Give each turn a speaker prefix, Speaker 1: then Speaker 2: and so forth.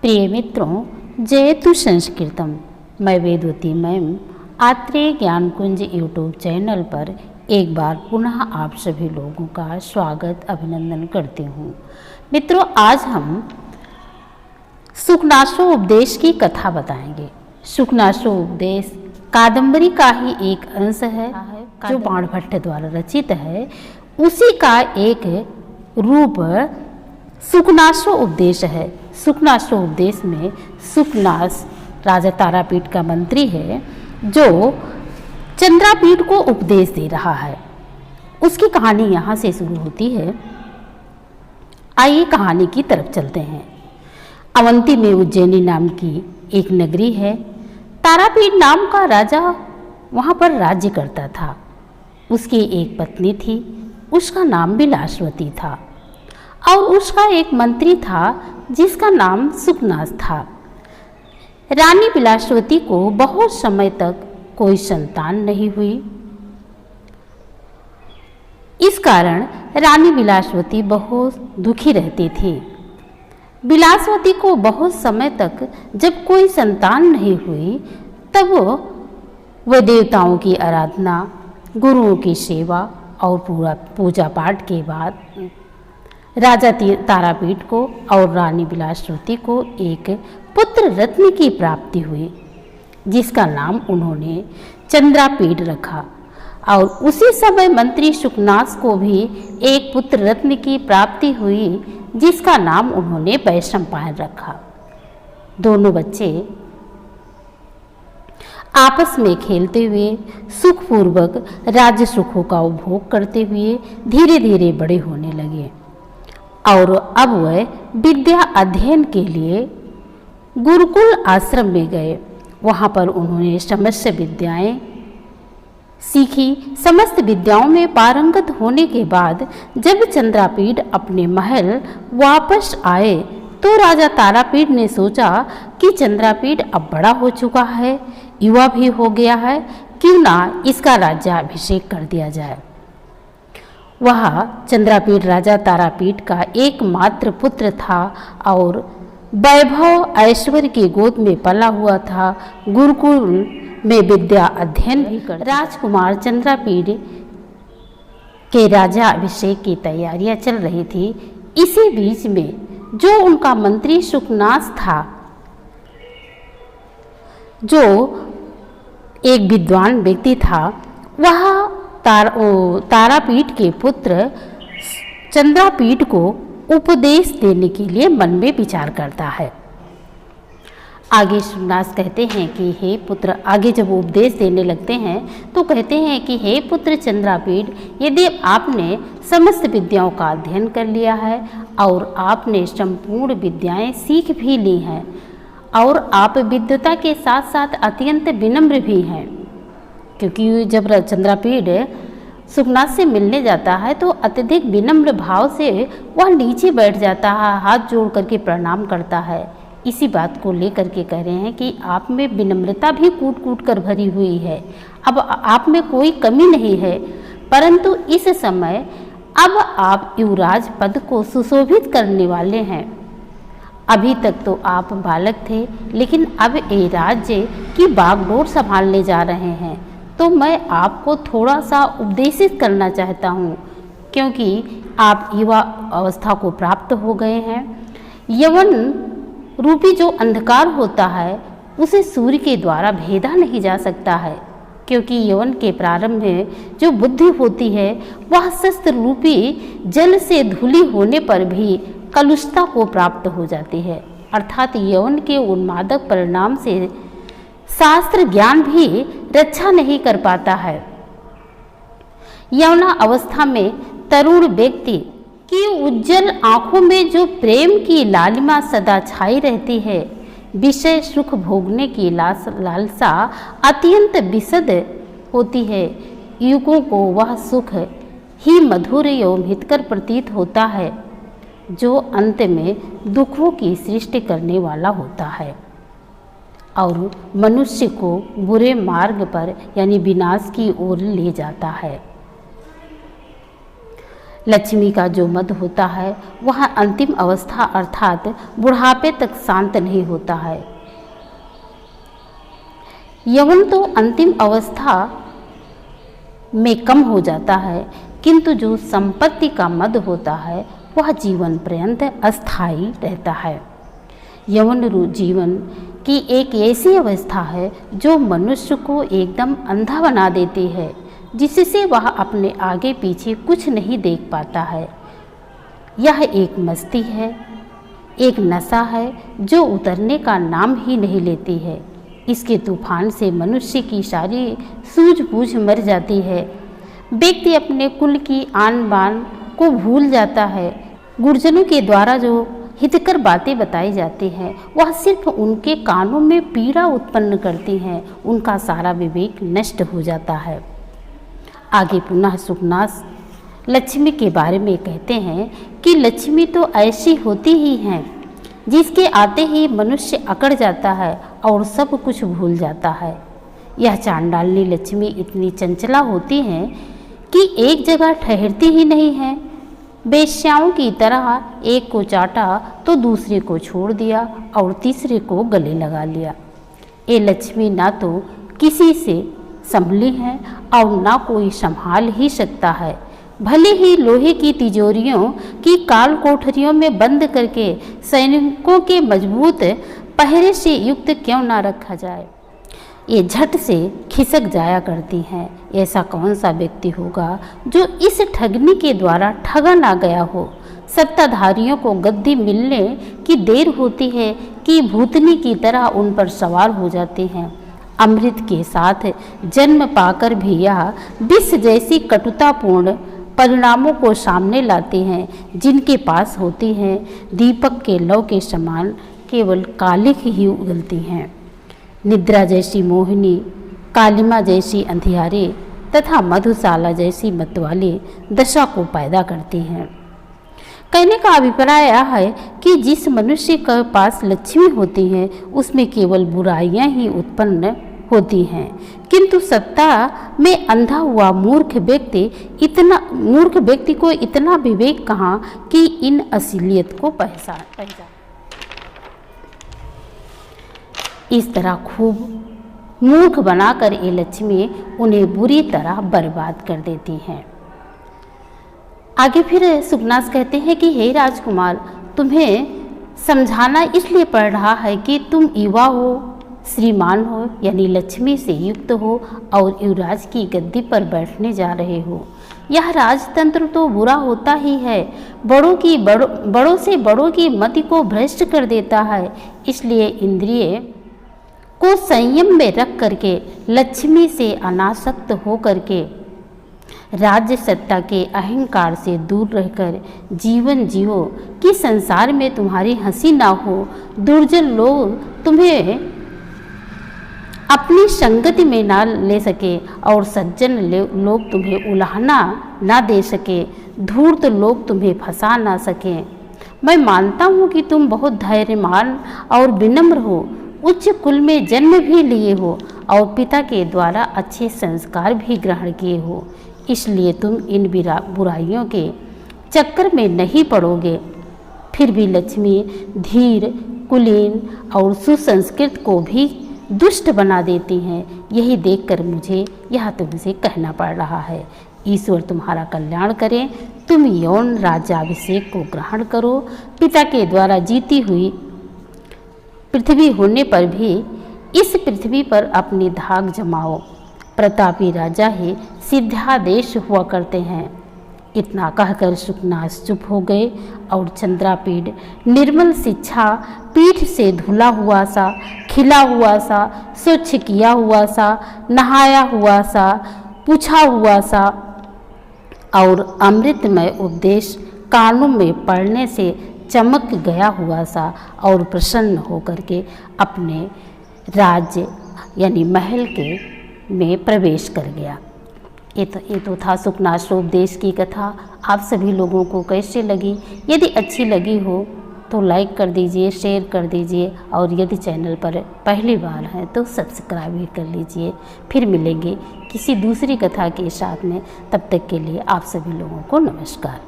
Speaker 1: प्रिय मित्रों, जयतु संस्कृतम। मैं वेदवती मैम आत्रेय ज्ञान कुंज यूट्यूब चैनल पर एक बार पुनः आप सभी लोगों का स्वागत अभिनंदन करती हूँ। मित्रों, आज हम सुखनासो उपदेश की कथा बताएंगे। सुखनासो उपदेश कादंबरी का ही एक अंश है जो बाणभट्ट द्वारा रचित है। उसी का एक रूप सुखनासो उपदेश है। सुखनासो उपदेश में सुखनास राजा तारापीठ का मंत्री है जो चंद्रापीठ को उपदेश दे रहा है। उसकी कहानी यहाँ से शुरू होती है। आइए कहानी की तरफ चलते हैं। अवंती में उज्जैनी नाम की एक नगरी है। तारापीठ नाम का राजा वहाँ पर राज्य करता था। उसकी एक पत्नी थी, उसका नाम विलासवती था, और उसका एक मंत्री था जिसका नाम सुखनास था। रानी विलासवती को बहुत समय तक कोई संतान नहीं हुई। इस कारण रानी विलासवती बहुत दुखी रहती थी। विलासवती को बहुत समय तक जब कोई संतान नहीं हुई तब वह देवताओं की आराधना, गुरुओं की सेवा और पूरा पूजा पाठ के बाद राजा तारापीठ को और रानी विलासवती को एक पुत्र रत्न की प्राप्ति हुई, जिसका नाम उन्होंने चंद्रापीठ रखा। और उसी समय मंत्री सुखनास को भी एक पुत्र रत्न की प्राप्ति हुई, जिसका नाम उन्होंने वैशंपायन रखा। दोनों बच्चे आपस में खेलते हुए सुखपूर्वक राज्य सुखों का उपभोग करते हुए धीरे धीरे बड़े होने लगे। और अब वह विद्या अध्ययन के लिए गुरुकुल आश्रम में गए। वहाँ पर उन्होंने समस्त विद्याएं सीखी। समस्त विद्याओं में पारंगत होने के बाद जब चंद्रापीठ अपने महल वापस आए तो राजा तारापीठ ने सोचा कि चंद्रापीठ अब बड़ा हो चुका है, युवा भी हो गया है, क्यों ना इसका राज्याभिषेक कर दिया जाए। वह चंद्रापीठ राजा तारापीठ का एकमात्र पुत्र था और वैभव ऐश्वर्य की गोद में पला हुआ था। गुरुकुल में विद्या अध्ययन भी कर राजकुमार चंद्रापीठ के राजा अभिषेक की तैयारियां चल रही थी। इसी बीच में जो उनका मंत्री सुखनास था, जो एक विद्वान व्यक्ति था, वह तारापीठ के पुत्र चंद्रापीठ को उपदेश देने के लिए मन में विचार करता है। आगे सुखनास कहते हैं कि हे पुत्र, आगे जब उपदेश देने लगते हैं तो कहते हैं कि हे पुत्र चंद्रापीठ, यदि आपने समस्त विद्याओं का अध्ययन कर लिया है और आपने संपूर्ण विद्याएं सीख भी ली हैं और आप विद्वता के साथ साथ अत्यंत विनम्र भी हैं, क्योंकि जब चंद्रापीठ सुखनास से मिलने जाता है तो अत्यधिक विनम्र भाव से वह नीचे बैठ जाता है, हाथ जोड़ करके प्रणाम करता है। इसी बात को लेकर के कह रहे हैं कि आप में विनम्रता भी कूट कूट कर भरी हुई है। अब आप में कोई कमी नहीं है, परंतु इस समय अब आप युवराज पद को सुशोभित करने वाले हैं। अभी तक तो आप बालक थे, लेकिन अब ये राज्य की बागडोर संभालने जा रहे हैं, तो मैं आपको थोड़ा सा उपदेशित करना चाहता हूँ, क्योंकि आप युवा अवस्था को प्राप्त हो गए हैं। यवन रूपी जो अंधकार होता है उसे सूर्य के द्वारा भेदा नहीं जा सकता है, क्योंकि यवन के प्रारंभ में जो बुद्धि होती है वह शस्त्र रूपी जल से धुली होने पर भी कलुषता को प्राप्त हो जाती है। अर्थात यवन के उन्मादक परिणाम से शास्त्र ज्ञान भी रक्षा नहीं कर पाता है। यौना अवस्था में तरुण व्यक्ति की उज्जवल आंखों में जो प्रेम की लालिमा सदा छाई रहती है, विषय सुख भोगने की लालसा अत्यंत विशद होती है। युगों को वह सुख ही मधुर एवं हितकर प्रतीत होता है, जो अंत में दुखों की सृष्टि करने वाला होता है और मनुष्य को बुरे मार्ग पर यानी विनाश की ओर ले जाता है। लक्ष्मी का जो मद होता है वह अंतिम अवस्था अर्थात बुढ़ापे तक शांत नहीं होता है। यौवन तो अंतिम अवस्था में कम हो जाता है, किंतु जो संपत्ति का मद होता है वह जीवन पर्यंत अस्थायी रहता है। यौवन जीवन की एक ऐसी अवस्था है जो मनुष्य को एकदम अंधा बना देती है, जिससे वह अपने आगे पीछे कुछ नहीं देख पाता है। यह एक मस्ती है, एक नशा है जो उतरने का नाम ही नहीं लेती है। इसके तूफान से मनुष्य की सारी सूझबूझ मर जाती है। व्यक्ति अपने कुल की आन बान को भूल जाता है। गुरुजनों के द्वारा जो हितकर बातें बताई जाती हैं वह सिर्फ उनके कानों में पीड़ा उत्पन्न करती हैं। उनका सारा विवेक नष्ट हो जाता है। आगे पुनः सुखनाथ लक्ष्मी के बारे में कहते हैं कि लक्ष्मी तो ऐसी होती ही हैं जिसके आते ही मनुष्य अकड़ जाता है और सब कुछ भूल जाता है। यह चांडालनी लक्ष्मी इतनी चंचला होती हैं कि एक जगह ठहरती ही नहीं है। वेश्याओं की तरह एक को चाटा तो दूसरे को छोड़ दिया और तीसरे को गले लगा लिया। ये लक्ष्मी ना तो किसी से संभली है और ना कोई संभाल ही सकता है। भले ही लोहे की तिजोरियों की काल कोठरियों में बंद करके सैनिकों के मजबूत पहरे से युक्त क्यों ना रखा जाए, ये झट से खिसक जाया करती हैं। ऐसा कौन सा व्यक्ति होगा जो इस ठगनी के द्वारा ठगा ना गया हो। सत्ताधारियों को गद्दी मिलने की देर होती है कि भूतनी की तरह उन पर सवार हो जाते हैं। अमृत के साथ जन्म पाकर भी यह विष जैसी कटुतापूर्ण परिणामों को सामने लाते हैं, जिनके पास होती हैं दीपक के लौ के समान केवल कालिक ही उगलती हैं। निद्रा जैसी मोहिनी, कालिमा जैसी अंधियारे तथा मधुशाला जैसी मतवाली दशा को पैदा करती हैं। कहने का अभिप्राय यह है कि जिस मनुष्य के पास लक्ष्मी होती है उसमें केवल बुराइयां ही उत्पन्न होती हैं, किंतु सत्ता में अंधा हुआ मूर्ख व्यक्ति को इतना विवेक कहाँ कि इन असलियत को पहचान। इस तरह खूब मूर्ख बनाकर ये लक्ष्मी उन्हें बुरी तरह बर्बाद कर देती हैं। आगे फिर सुखनाथ कहते हैं कि हे राजकुमार, तुम्हें समझाना इसलिए पड़ रहा है कि तुम युवा हो, श्रीमान हो, यानी लक्ष्मी से युक्त हो और युवराज की गद्दी पर बैठने जा रहे हो। यह राजतंत्र तो बुरा होता ही है, बड़ों से बड़ों की मति को भ्रष्ट कर देता है। इसलिए इंद्रिय को संयम में रख करके लक्ष्मी से अनासक्त हो करके राज्य सत्ता के अहंकार से दूर रहकर जीवन जियो कि संसार में तुम्हारी हंसी ना हो, दुर्जन लोग तुम्हें अपनी संगति में ना ले सके और सज्जन लोग तुम्हें उलाहना ना दे सके, धूर्त लोग तुम्हें फंसा ना सके। मैं मानता हूँ कि तुम बहुत धैर्यवान और विनम्र हो, उच्च कुल में जन्म भी लिए हो और पिता के द्वारा अच्छे संस्कार भी ग्रहण किए हो, इसलिए तुम इन बुराइयों के चक्कर में नहीं पड़ोगे। फिर भी लक्ष्मी धीर, कुलीन और सुसंस्कृत को भी दुष्ट बना देती हैं। यही देखकर मुझे यह तुमसे कहना पड़ रहा है। ईश्वर तुम्हारा कल्याण करें। तुम यौन राज्याभिषेक को ग्रहण करो। पिता के द्वारा जीती हुई पृथ्वी होने पर भी इस पृथ्वी पर अपनी धाक जमाओ। प्रतापी राजा ही सिद्धादेश हुआ करते हैं। इतना कहकर सुखनाथ चुप हो गए और चंद्रापीठ निर्मल शिक्षा पीठ से धुला हुआ सा, खिला हुआ सा, स्वच्छ किया हुआ सा, नहाया हुआ सा, पूछा हुआ सा और अमृतमय उपदेश कानों में पड़ने से चमक गया हुआ सा और प्रसन्न होकर के अपने राज्य यानी महल के में प्रवेश कर गया। ये तो था सुखनाथ उपदेश की कथा। आप सभी लोगों को कैसे लगी? यदि अच्छी लगी हो तो लाइक कर दीजिए, शेयर कर दीजिए और यदि चैनल पर पहली बार है तो सब्सक्राइब भी कर लीजिए। फिर मिलेंगे किसी दूसरी कथा के साथ में। तब तक के लिए आप सभी लोगों को नमस्कार।